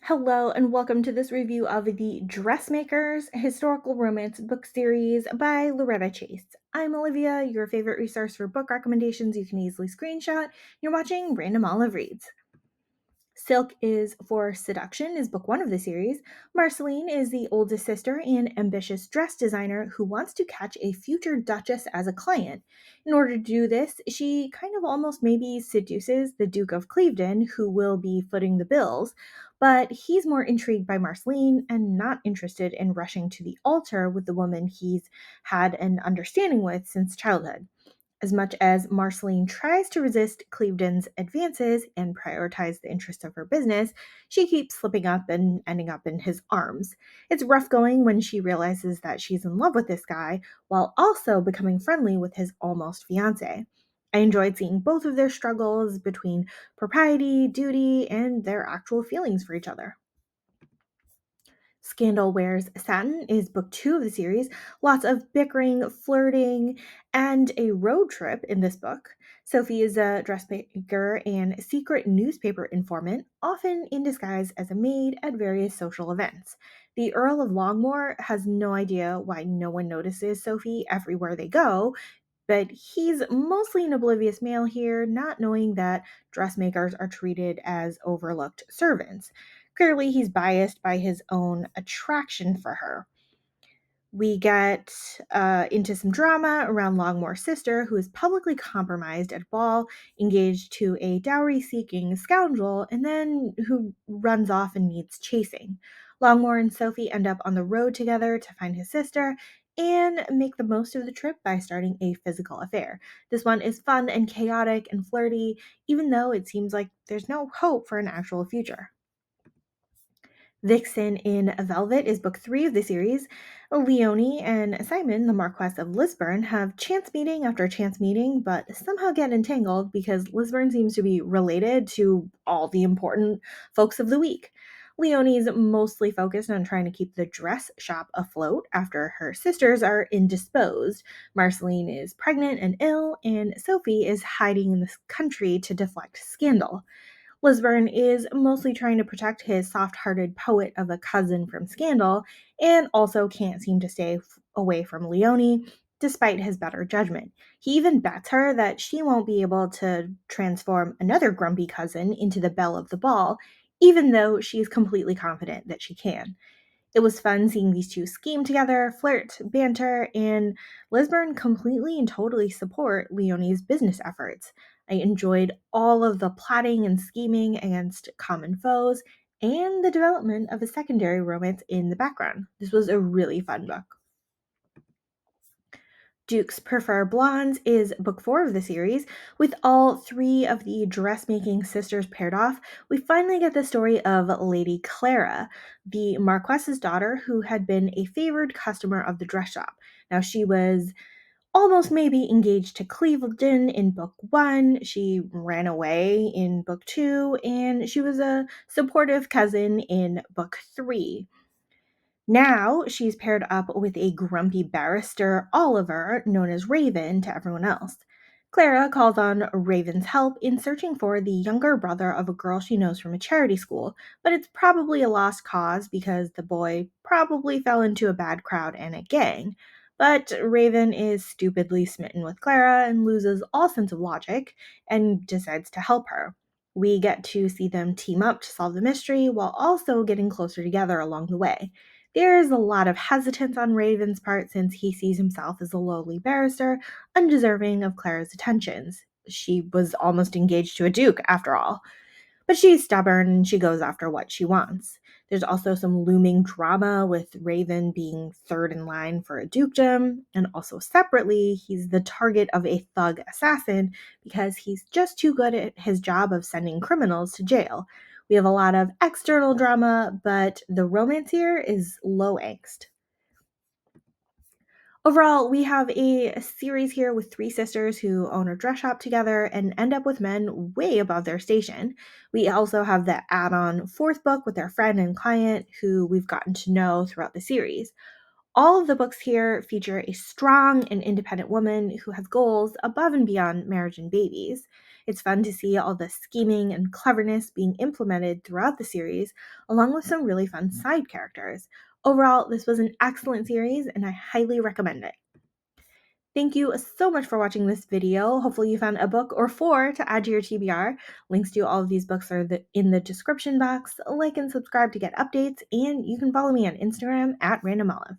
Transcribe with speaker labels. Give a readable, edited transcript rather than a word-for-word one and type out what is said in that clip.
Speaker 1: Hello, and welcome to this review of the Dressmakers historical romance book series by Loretta Chase. I'm Olivia, your favorite resource for book recommendations you can easily screenshot. You're watching Random Olive Reads. Silk is for Seduction is book one of the series. Marceline is the oldest sister and ambitious dress designer who wants to catch a future duchess as a client. In order to do this, she kind of almost maybe seduces the Duke of Clevedon, who will be footing the bills, but he's more intrigued by Marceline and not interested in rushing to the altar with the woman he's had an understanding with since childhood. As much as Marceline tries to resist Clevedon's advances and prioritize the interests of her business, she keeps slipping up and ending up in his arms. It's rough going when she realizes that she's in love with this guy while also becoming friendly with his almost fiance. I enjoyed seeing both of their struggles between propriety, duty, and their actual feelings for each other. Scandal Wears Satin is book two of the series. Lots of bickering, flirting, and a road trip in this book. Sophie is a dressmaker and secret newspaper informant, often in disguise as a maid at various social events. The Earl of Longmore has no idea why no one notices Sophie everywhere they go, but he's mostly an oblivious male here, not knowing that dressmakers are treated as overlooked servants. Clearly, he's biased by his own attraction for her. We get into some drama around Longmore's sister, who is publicly compromised at a ball, engaged to a dowry seeking scoundrel, and then who runs off and needs chasing. Longmore and Sophie end up on the road together to find his sister and make the most of the trip by starting a physical affair. This one is fun and chaotic and flirty, even though it seems like there's no hope for an actual future. Vixen in Velvet is book three of the series. Leonie and Simon, the Marquess of Lisburn, have chance meeting after chance meeting, but somehow get entangled because Lisburn seems to be related to all the important folks of the week. Leonie's mostly focused on trying to keep the dress shop afloat after her sisters are indisposed. Marceline is pregnant and ill, and Sophie is hiding in the country to deflect scandal. Lisburn is mostly trying to protect his soft hearted poet of a cousin from scandal, and also can't seem to stay away from Leonie, despite his better judgment. He even bets her that she won't be able to transform another grumpy cousin into the belle of the ball, even though she's completely confident that she can. It was fun seeing these two scheme together, flirt, banter, and Lisburn completely and totally support Leonie's business efforts. I enjoyed all of the plotting and scheming against common foes and the development of a secondary romance in the background. This was a really fun book. Dukes Prefer Blondes is book four of the series. With all three of the dressmaking sisters paired off, we finally get the story of Lady Clara, the Marquess's daughter who had been a favored customer of the dress shop. Now, she was almost maybe engaged to Cleveland in book one. She ran away in book two, and she was a supportive cousin in book three. Now she's paired up with a grumpy barrister, Oliver, known as Raven to everyone else. Clara calls on Raven's help in searching for the younger brother of a girl she knows from a charity school, but it's probably a lost cause because the boy probably fell into a bad crowd and a gang. But Raven is stupidly smitten with Clara and loses all sense of logic and decides to help her. We get to see them team up to solve the mystery while also getting closer together along the way. There's a lot of hesitance on Raven's part since he sees himself as a lowly barrister, undeserving of Clara's attentions. She was almost engaged to a duke, after all. But she's stubborn and she goes after what she wants. There's also some looming drama with Raven being third in line for a dukedom, and also separately, he's the target of a thug assassin because he's just too good at his job of sending criminals to jail. We have a lot of external drama, but the romance here is low angst. Overall, we have a series here with three sisters who own a dress shop together and end up with men way above their station. We also have the add on fourth book with their friend and client who we've gotten to know throughout the series. All of the books here feature a strong and independent woman who has goals above and beyond marriage and babies. It's fun to see all the scheming and cleverness being implemented throughout the series, along with some really fun side characters. Overall, this was an excellent series, and I highly recommend it. Thank you so much for watching this video. Hopefully you found a book or four to add to your TBR. Links to all of these books are in the description box. Like and subscribe to get updates, and you can follow me on Instagram at randomolive.